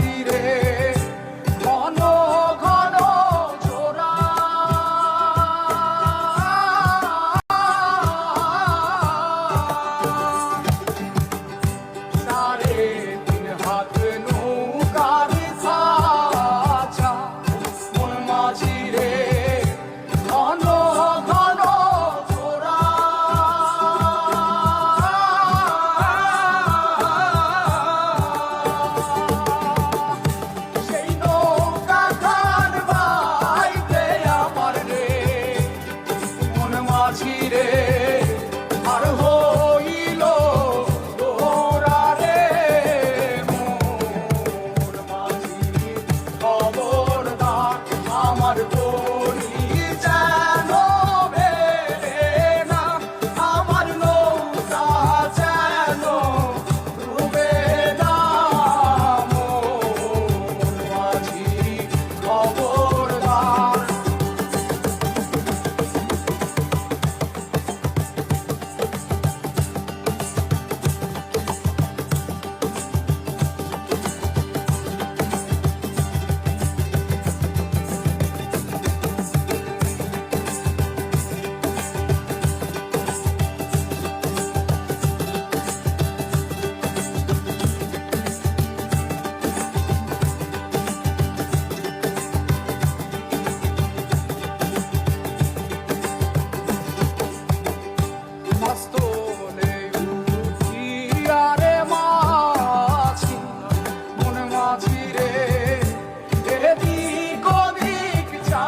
মাঝি রে ঘন ঘন জোড়া সাড়ে 3 হাত নৌকার খাঁচা মন মাঝি রে ঘন ঘন জোড়া সেই নৌকা খান বাইতে আমার রে মন মাঝি রে আর হইল তোরা রে মোর মাঝি খবরদার আমার তরি যেন বেড়ে না আমার নৌকা যেন ডুবে না মোর মাঝি খবরদার মস্তলে উঠিয়া রে মাঝি মন মাঝি রে এদিক ওদিক যা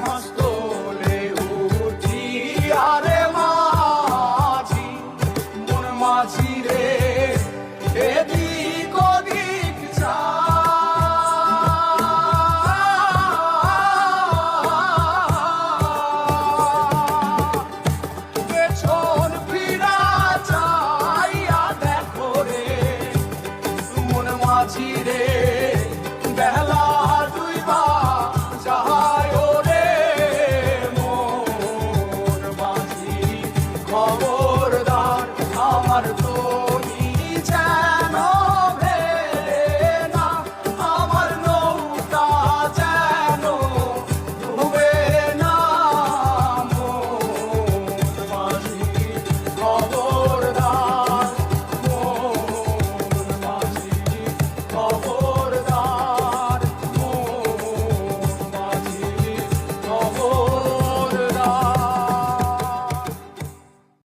মস্তলে উঠিয়া রে মাঝি মন মাঝি রে এদিক ওদিক যা পেছন ফিরা চাইয়া দেখো রে মন মাঝি রে বেলা ডুইবা যায় রে মোর মাঝি খবর